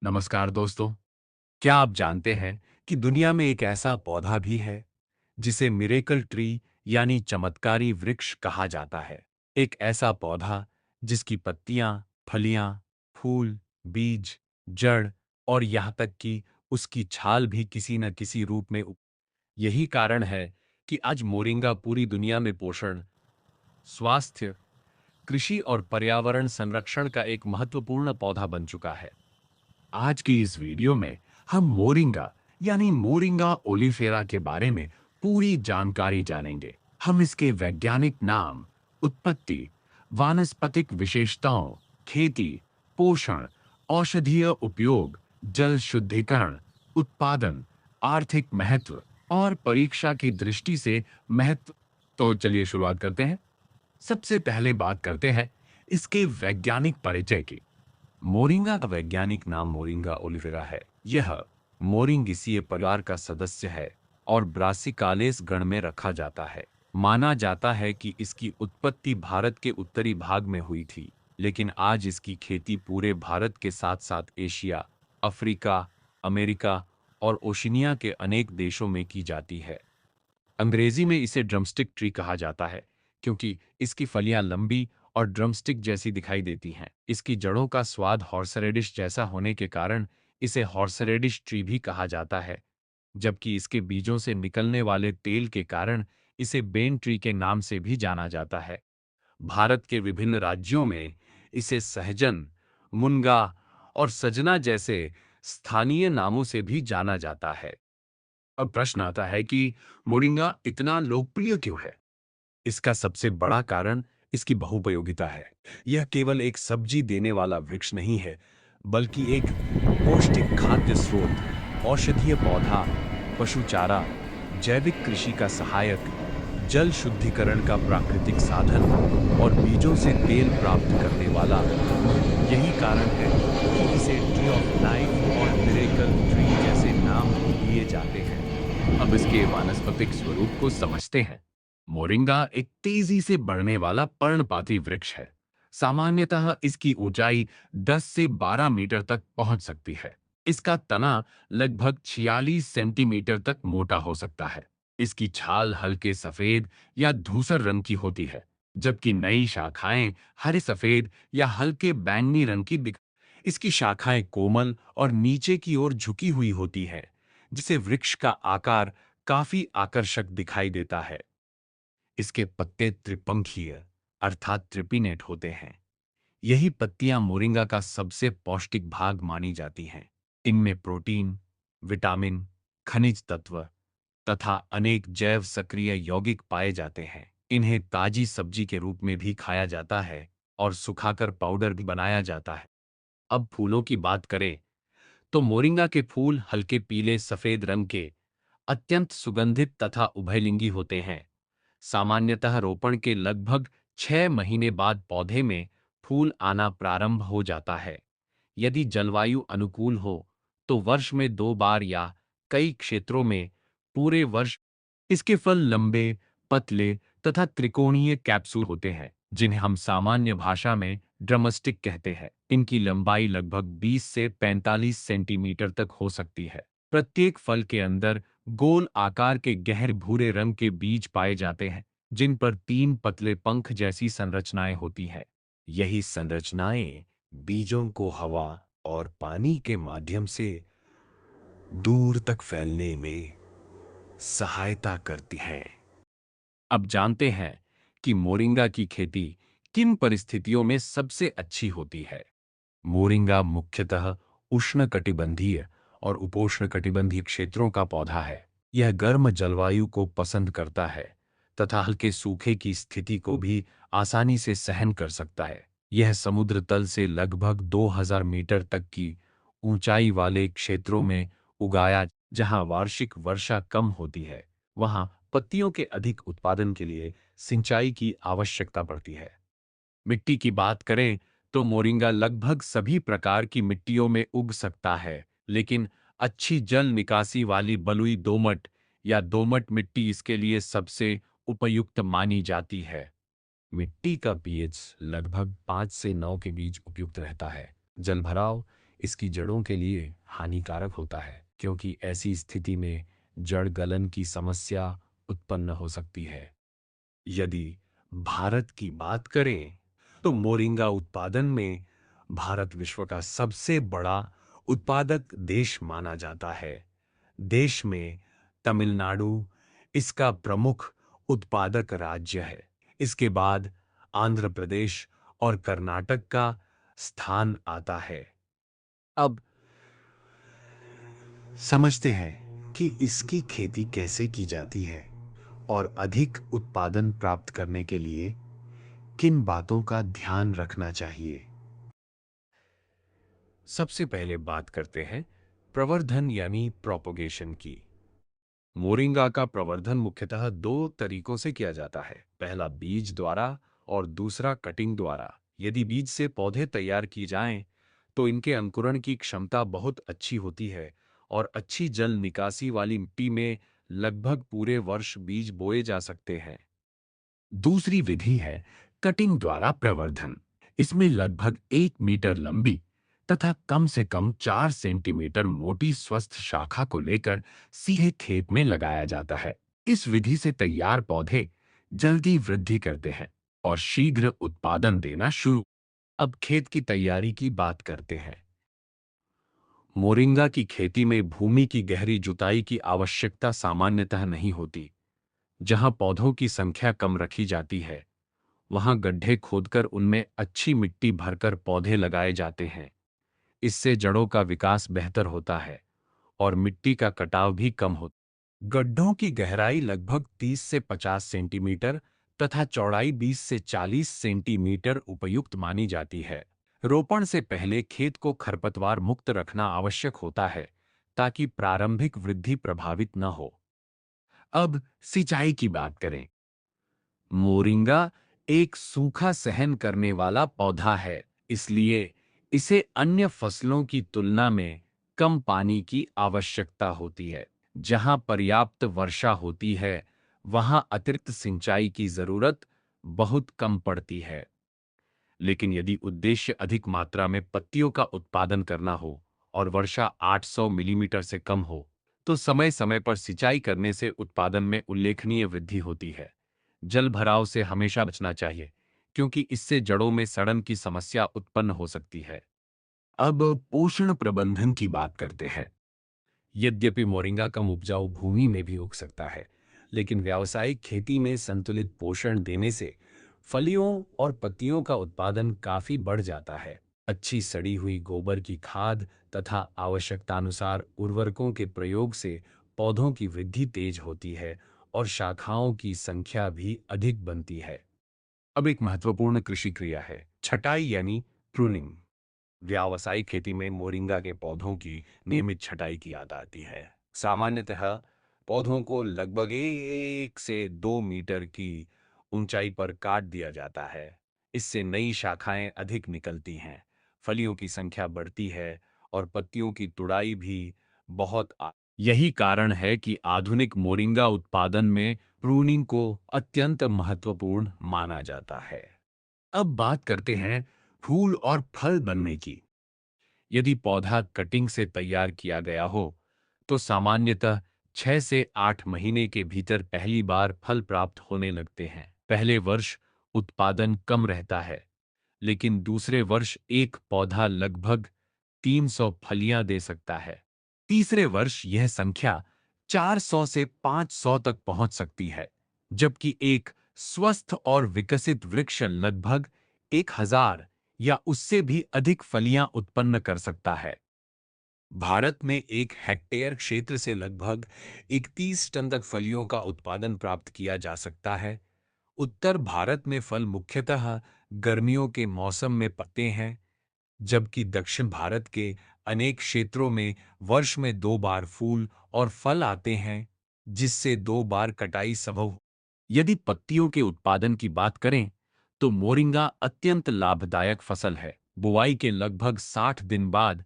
नमस्कार दोस्तों। क्या आप जानते हैं कि दुनिया में एक ऐसा पौधा भी है जिसे मिरेकल ट्री यानी चमत्कारी वृक्ष कहा जाता है। एक ऐसा पौधा जिसकी पत्तियां, फलियां, फूल, बीज, जड़ और यहाँ तक कि उसकी छाल भी किसी न किसी रूप में यही कारण है कि आज मोरिंगा पूरी दुनिया में पोषण, स्वास्थ्य, कृषि और पर्यावरण संरक्षण का एक महत्वपूर्ण पौधा बन चुका है। आज की इस वीडियो में हम मोरिंगा यानी मोरिंगा ओलिफेरा के बारे में पूरी जानकारी जानेंगे। हम इसके वैज्ञानिक नाम, उत्पत्ति, वानस्पतिक विशेषताओं, खेती, पोषण, औषधीय उपयोग, जल शुद्धिकरण, उत्पादन, आर्थिक महत्व और परीक्षा की दृष्टि से महत्व। तो चलिए शुरुआत करते हैं। सबसे पहले बात करते हैं इसके वैज्ञानिक परिचय की। मोरिंगा का वैज्ञानिक नाम मोरिंगा ओलिफेरा है। यह मोरिंगेसिए परिवार का सदस्य है और ब्रासिकालेस गण में रखा जाता है। माना जाता है कि इसकी उत्पत्ति भारत के उत्तरी भाग में हुई थी, लेकिन आज इसकी खेती पूरे भारत के साथ-साथ एशिया, अफ्रीका, अमेरिका और ओशिनिया के अनेक देशों में की जाती है। अंग्रेजी में इसे ड्रमस्टिक ट्री कहा जाता है क्योंकि इसकी फलियां लंबी और ड्रमस्टिक जैसी दिखाई देती हैं। इसकी जड़ों का स्वाद हॉर्सरेडिश जैसा होने के कारण इसे हॉर्सरेडिश ट्री भी कहा जाता है, जबकि इसके बीजों से निकलने वाले तेल के कारण इसे बेन ट्री के नाम से भी जाना जाता है। भारत के विभिन्न राज्यों में इसे सहजन, मुनगा और सजना जैसे स्थानीय नामों से भी जाना जाता है। अब प्रश्न आता है कि मोरिंगा इतना लोकप्रिय क्यों है? इसका सबसे बड़ा कारण इसकी बहुपयोगिता है। यह केवल एक सब्जी देने वाला वृक्ष नहीं है, बल्कि एक पौष्टिक खाद्य स्रोत, औषधीय पौधा, पशु चारा, जैविक कृषि का सहायक, जल शुद्धिकरण का प्राकृतिक साधन और बीजों से तेल प्राप्त करने वाला। यही कारण है कि इसे ट्री ऑफ लाइफ और मिरेकल ट्री जैसे नाम दिए जाते हैं। अब इसके वानस्पतिक स्वरूप को समझते हैं। मोरिंगा एक तेजी से बढ़ने वाला पर्णपाती वृक्ष है। सामान्यतः इसकी ऊंचाई 10 से 12 मीटर तक पहुंच सकती है। इसका तना लगभग 46 सेंटीमीटर तक मोटा हो सकता है। इसकी छाल हल्के सफेद या धूसर रंग की होती है, जबकि नई शाखाएं हरे सफेद या हल्के बैंगनी रंग की दिख। इसकी शाखाएं कोमल और नीचे की ओर झुकी हुई होती है, जिससे वृक्ष का आकार काफी आकर्षक दिखाई देता है। इसके पत्ते त्रिपंखीय अर्थात ट्रिपिनेट होते हैं। यही पत्तियां मोरिंगा का सबसे पौष्टिक भाग मानी जाती हैं। इनमें प्रोटीन, विटामिन, खनिज तत्व तथा अनेक जैव सक्रिय यौगिक पाए जाते हैं। इन्हें ताजी सब्जी के रूप में भी खाया जाता है और सुखाकर पाउडर भी बनाया जाता है। अब फूलों की बात करें तो मोरिंगा के फूल हल्के पीले सफेद रंग के, अत्यंत सुगंधित तथा उभयलिंगी होते हैं। सामान्यतः रोपण के लगभग 6 महीने बाद पौधे में फूल आना प्रारंभ हो जाता है। यदि जलवायु अनुकूल हो तो वर्ष में 2 बार या कई क्षेत्रों में पूरे वर्ष। इसके फल लंबे, पतले तथा त्रिकोणीय कैप्सूल होते हैं, जिन्हें हम सामान्य भाषा में ड्रमस्टिक कहते हैं। इनकी लंबाई लगभग 20 से 45 सेंटीमीटर तक हो सकती है। प्रत्येक फल के अंदर गोल आकार के गहरे भूरे रंग के बीज पाए जाते हैं, जिन पर 3 पतले पंख जैसी संरचनाएं होती हैं। यही संरचनाएं बीजों को हवा और पानी के माध्यम से दूर तक फैलने में सहायता करती हैं। अब जानते हैं कि मोरिंगा की खेती किन परिस्थितियों में सबसे अच्छी होती है। मोरिंगा मुख्यतः उष्णकटिबंधीय और उपोष्णकटिबंधीय क्षेत्रों का पौधा है। यह गर्म जलवायु को पसंद करता है तथा हल्के सूखे की स्थिति को भी आसानी से सहन कर सकता है। यह समुद्र तल से लगभग 2000 मीटर तक की ऊंचाई वाले क्षेत्रों में उगाया, जहां वार्षिक वर्षा कम होती है। वहां पत्तियों के अधिक उत्पादन के लिए सिंचाई की आवश्यकता पड़ती है। मिट्टी की बात करें तो मोरिंगा लगभग सभी प्रकार की मिट्टियों में उग सकता है, लेकिन अच्छी जल निकासी वाली बलुई दोमट या दोमट मिट्टी इसके लिए सबसे उपयुक्त मानी जाती है। मिट्टी का पीएच लगभग 5 से 9 के बीच उपयुक्त रहता है। जलभराव इसकी जड़ों के लिए हानिकारक होता है, क्योंकि ऐसी स्थिति में जड़ गलन की समस्या उत्पन्न हो सकती है। यदि भारत की बात करें, तो मोरिंगा उत्पादन में भारत विश्व का सबसे बड़ा उत्पादक देश माना जाता है। देश में तमिलनाडु इसका प्रमुख उत्पादक राज्य है। इसके बाद आंध्र प्रदेश और कर्नाटक का स्थान आता है। अब समझते हैं कि इसकी खेती कैसे की जाती है और अधिक उत्पादन प्राप्त करने के लिए किन बातों का ध्यान रखना चाहिए। सबसे पहले बात करते हैं प्रवर्धन यानी प्रोपोगेशन की। मोरिंगा का प्रवर्धन मुख्यतः दो तरीकों से किया जाता है। पहला बीज द्वारा और दूसरा कटिंग द्वारा। यदि बीज से पौधे तैयार की जाएं, तो इनके अंकुरण की क्षमता बहुत अच्छी होती है और अच्छी जल निकासी वाली मिट्टी में लगभग पूरे वर्ष बीज बोए जा सकते हैं। दूसरी विधि है कटिंग द्वारा प्रवर्धन। इसमें लगभग 1 मीटर लंबी तथा कम से कम 4 सेंटीमीटर मोटी स्वस्थ शाखा को लेकर सीधे खेत में लगाया जाता है। इस विधि से तैयार पौधे जल्दी वृद्धि करते हैं और शीघ्र उत्पादन देना शुरू। अब खेत की तैयारी की बात करते हैं। मोरिंगा की खेती में भूमि की गहरी जुताई की आवश्यकता सामान्यतः नहीं होती। जहां पौधों की संख्या कम रखी जाती है, वहां गड्ढे खोदकर उनमें अच्छी मिट्टी भरकर पौधे लगाए जाते हैं। इससे जड़ों का विकास बेहतर होता है और मिट्टी का कटाव भी कम होता है। गड्ढों की गहराई लगभग 30 से 50 सेंटीमीटर तथा चौड़ाई 20 से 40 सेंटीमीटर उपयुक्त मानी जाती है। रोपण से पहले खेत को खरपतवार मुक्त रखना आवश्यक होता है, ताकि प्रारंभिक वृद्धि प्रभावित न हो। अब सिंचाई की बात करें। मोरिंगा एक सूखा सहन करने वाला पौधा है, इसलिए इसे अन्य फसलों की तुलना में कम पानी की आवश्यकता होती है। जहां पर्याप्त वर्षा होती है, वहां अतिरिक्त सिंचाई की जरूरत बहुत कम पड़ती है। लेकिन यदि उद्देश्य अधिक मात्रा में पत्तियों का उत्पादन करना हो और वर्षा 800 मिलीमीटर से कम हो, तो समय समय पर सिंचाई करने से उत्पादन में उल्लेखनीय वृद्धि होती है। जल भराव से हमेशा बचना चाहिए, क्योंकि इससे जड़ों में सड़न की समस्या उत्पन्न हो सकती है। अब पोषण प्रबंधन की बात करते हैं। यद्यपि मोरिंगा कम उपजाऊ भूमि में भी उग सकता है, लेकिन व्यावसायिक खेती में संतुलित पोषण देने से फलियों और पत्तियों का उत्पादन काफी बढ़ जाता है। अच्छी सड़ी हुई गोबर की खाद तथा आवश्यकतानुसार उर्वरकों के प्रयोग से पौधों की वृद्धि तेज होती है और शाखाओं की संख्या भी अधिक बनती है। अब एक महत्वपूर्ण कृषि क्रिया है छटाई यानी प्रूनिंग। व्यावसायिक खेती में मोरिंगा के पौधों की नियमित छटाई की याद आती है। सामान्यतः पौधों को लगभग 1 से 2 मीटर की ऊंचाई पर काट दिया जाता है। इससे नई शाखाएं अधिक निकलती हैं, फलियों की संख्या बढ़ती है और पत्तियों की तुड़ाई भी यही कारण है कि आधुनिक मोरिंगा उत्पादन में प्रूनिंग को अत्यंत महत्वपूर्ण माना जाता है। अब बात करते हैं फूल और फल बनने की। यदि पौधा कटिंग से तैयार किया गया हो, तो सामान्यतः 6 से 8 महीने के भीतर पहली बार फल प्राप्त होने लगते हैं। पहले वर्ष उत्पादन कम रहता है, लेकिन दूसरे वर्ष एक पौधा लगभग 300 फलियां दे सकता है। तीसरे वर्ष यह संख्या 400 से 500 तक पहुंच सकती है, जबकि एक स्वस्थ और विकसित वृक्ष लगभग 1000 या उससे भी अधिक फलियां उत्पन्न कर सकता है। भारत में 1 हेक्टेयर क्षेत्र से लगभग 31 टन तक फलियों का उत्पादन प्राप्त किया जा सकता है। उत्तर भारत में फल मुख्यतः गर्मियों के मौसम में पकते हैं, जबकि दक्षिण भारत के अनेक क्षेत्रों में वर्ष में 2 बार फूल और फल आते हैं, जिससे 2 बार कटाई संभव हो। यदि पत्तियों के उत्पादन की बात करें, तो मोरिंगा अत्यंत लाभदायक फसल है। बुआई के लगभग 60 दिन बाद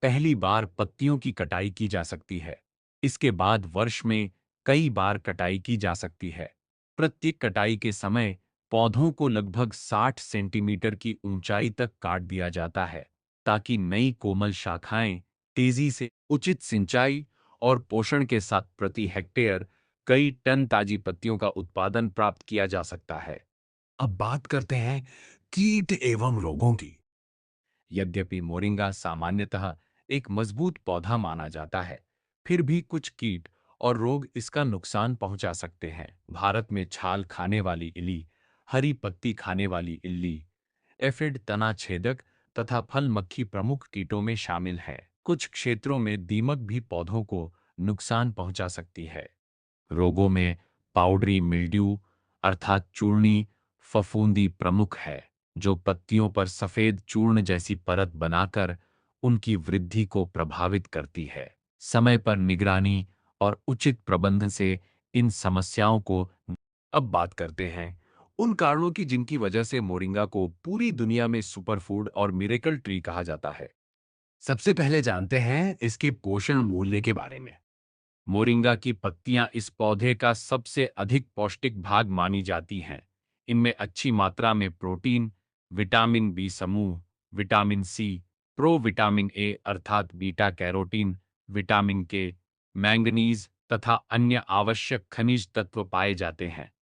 पहली बार पत्तियों की कटाई की जा सकती है। इसके बाद वर्ष में कई बार कटाई की जा सकती है। प्रत्येक कटाई के समय पौधों को लगभग 60 सेंटीमीटर की ऊंचाई तक काट दिया जाता है। ताकि नई कोमल शाखाएं तेजी से उचित सिंचाई और पोषण के साथ प्रति हेक्टेयर कई टन ताजी पत्तियों का उत्पादन प्राप्त किया जा सकता है। अब बात करते हैं कीट एवं रोगों की। यद्यपि मोरिंगा सामान्यतः एक मजबूत पौधा माना जाता है, फिर भी कुछ कीट और रोग इसका नुकसान पहुंचा सकते हैं। भारत में छाल खाने वाली इल्ली, हरी पत्ती खाने वाली इल्ली, एफिड तना छेदक तथा फल मक्खी प्रमुख कीटों में शामिल है। कुछ क्षेत्रों में दीमक भी पौधों को नुकसान पहुंचा सकती है। रोगों में पाउडरी मिल्ड्यू अर्थात चूर्णी फफूंदी प्रमुख है, जो पत्तियों पर सफेद चूर्ण जैसी परत बनाकर उनकी वृद्धि को प्रभावित करती है। समय पर निगरानी और उचित प्रबंधन से इन समस्याओं को। अब बात करते हैं उन कारणों की जिनकी वजह से मोरिंगा को पूरी दुनिया में सुपरफूड और मिरेकल ट्री कहा जाता है। सबसे पहले जानते हैं इसके पोषण मूल्य के बारे में। मोरिंगा की पत्तियां इस पौधे का सबसे अधिक पौष्टिक भाग मानी जाती हैं। इनमें अच्छी मात्रा में प्रोटीन, विटामिन बी समूह, विटामिन सी, प्रोविटामिन ए अर्थात बीटा कैरोटीन, विटामिन के, मैंगनीज तथा अन्य आवश्यक खनिज तत्व पाए जाते हैं।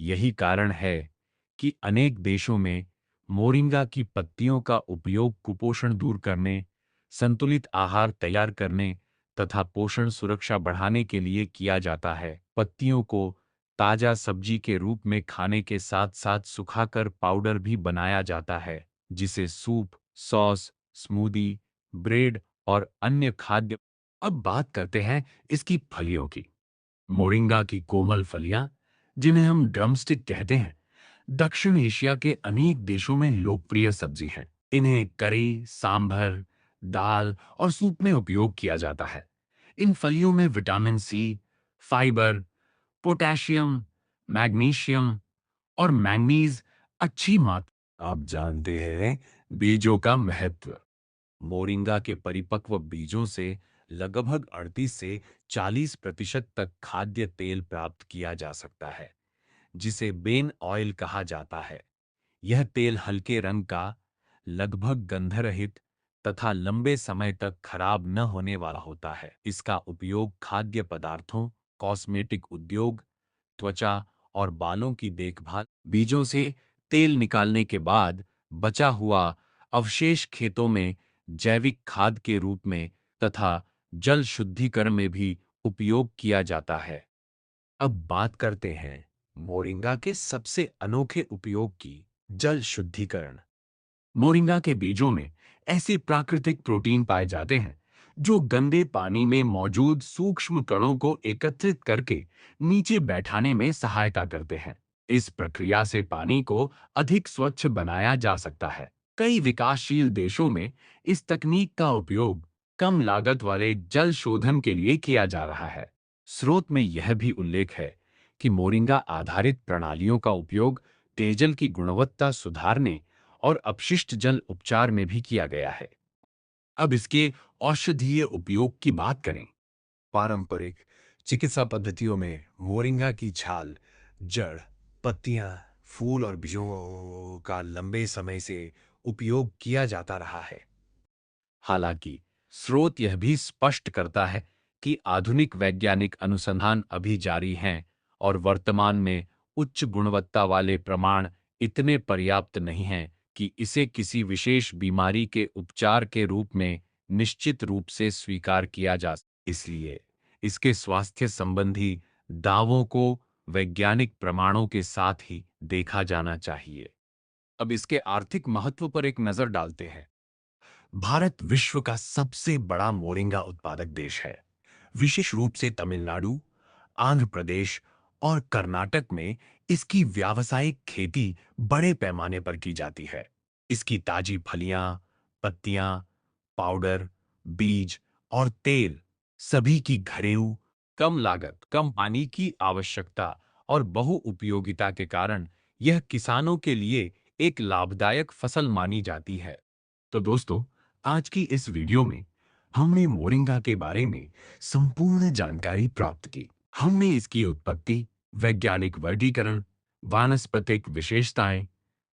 यही कारण है कि अनेक देशों में मोरिंगा की पत्तियों का उपयोग कुपोषण दूर करने, संतुलित आहार तैयार करने तथा पोषण सुरक्षा बढ़ाने के लिए किया जाता है। पत्तियों को ताजा सब्जी के रूप में खाने के साथ-साथ सुखाकर पाउडर भी बनाया जाता है, जिसे सूप, सॉस, स्मूदी, ब्रेड और अन्य खाद्य। अब बात करते हैं इसकी फलियों की। मोरिंगा की कोमल फलियां, जिन्हें हम ड्रमस्टिक कहते हैं, दक्षिण एशिया के अनेक देशों में लोकप्रिय सब्जी हैं। इन्हें करी, सांभर, दाल और सूप में उपयोग किया जाता है। इन फलियों में vitamin C, fibre, potassium, magnesium और मैंगनीज अच्छी मात्रा। आप जानते हैं बीजों का महत्व। मोरिंगा के परिपक्व बीजों से लगभग 38 से 40% तक खाद्य तेल प्राप्त किया जा सकता है, जिसे बेन ऑयल कहा जाता है। यह तेल हल्के रंग का, लगभग गंधरहित तथा लंबे समय तक खराब न होने वाला होता है। इसका उपयोग खाद्य पदार्थों, कॉस्मेटिक उद्योग, त्वचा और बालों की देखभाल। बीजों से तेल निकालने के बाद बचा हुआ अवशेष खेतों में जैविक खाद के रूप में तथा जल शुद्धिकरण में भी उपयोग किया जाता है। अब बात करते हैं मोरिंगा के सबसे अनोखे उपयोग की, जल शुद्धिकरण। मोरिंगा के बीजों में ऐसे प्राकृतिक प्रोटीन पाए जाते हैं जो गंदे पानी में मौजूद सूक्ष्म कणों को एकत्रित करके नीचे बैठाने में सहायता करते हैं। इस प्रक्रिया से पानी को अधिक स्वच्छ बनाया जा सकता है। कई विकासशील देशों में इस तकनीक का उपयोग कम लागत वाले जल शोधन के लिए किया जा रहा है। स्रोत में यह भी उल्लेख है कि मोरिंगा आधारित प्रणालियों का उपयोग पेयजल की गुणवत्ता सुधारने और अपशिष्ट जल उपचार में भी किया गया है। अब इसके औषधीय उपयोग की बात करें। पारंपरिक चिकित्सा पद्धतियों में मोरिंगा की छाल, जड़, पत्तियां, फूल और बीजों का लंबे समय से उपयोग किया जाता रहा है। हालांकि स्रोत यह भी स्पष्ट करता है कि आधुनिक वैज्ञानिक अनुसंधान अभी जारी हैं और वर्तमान में उच्च गुणवत्ता वाले प्रमाण इतने पर्याप्त नहीं हैं कि इसे किसी विशेष बीमारी के उपचार के रूप में निश्चित रूप से स्वीकार किया जा सके। इसलिए इसके स्वास्थ्य संबंधी दावों को वैज्ञानिक प्रमाणों के साथ ही देखा जाना चाहिए। अब इसके आर्थिक महत्व पर एक नजर डालते हैं। भारत विश्व का सबसे बड़ा मोरिंगा उत्पादक देश है। विशेष रूप से तमिलनाडु, आंध्र प्रदेश और कर्नाटक में इसकी व्यावसायिक खेती बड़े पैमाने पर की जाती है। इसकी ताजी फलियां, पत्तियां, पाउडर, बीज और तेल सभी की घरेलू, कम लागत, कम पानी की आवश्यकता और बहुउपयोगिता के कारण यह किसानों के लिए एक लाभदायक फसल मानी जाती है। तो दोस्तों, आज की इस वीडियो में हमने मोरिंगा के बारे में संपूर्ण जानकारी प्राप्त की। हमने इसकी उत्पत्ति, वैज्ञानिक वर्गीकरण, वानस्पतिक विशेषताएं,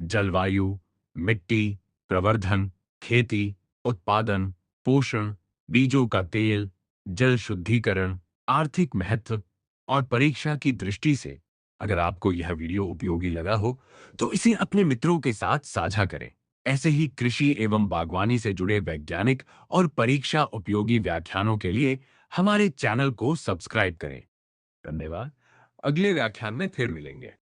जलवायु, मिट्टी, प्रवर्धन, खेती उत्पादन, पोषण, बीजों का तेल, जल शुद्धिकरण, आर्थिक महत्व और परीक्षा की दृष्टि से अगर आपको यह वीडियो उपयोगी लगा हो तो इसे अपने मित्रों के साथ साझा करें। ऐसे ही कृषि एवं बागवानी से जुड़े वैज्ञानिक और परीक्षा उपयोगी व्याख्यानों के लिए हमारे चैनल को सब्सक्राइब करें। धन्यवाद। अगले व्याख्यान में फिर मिलेंगे।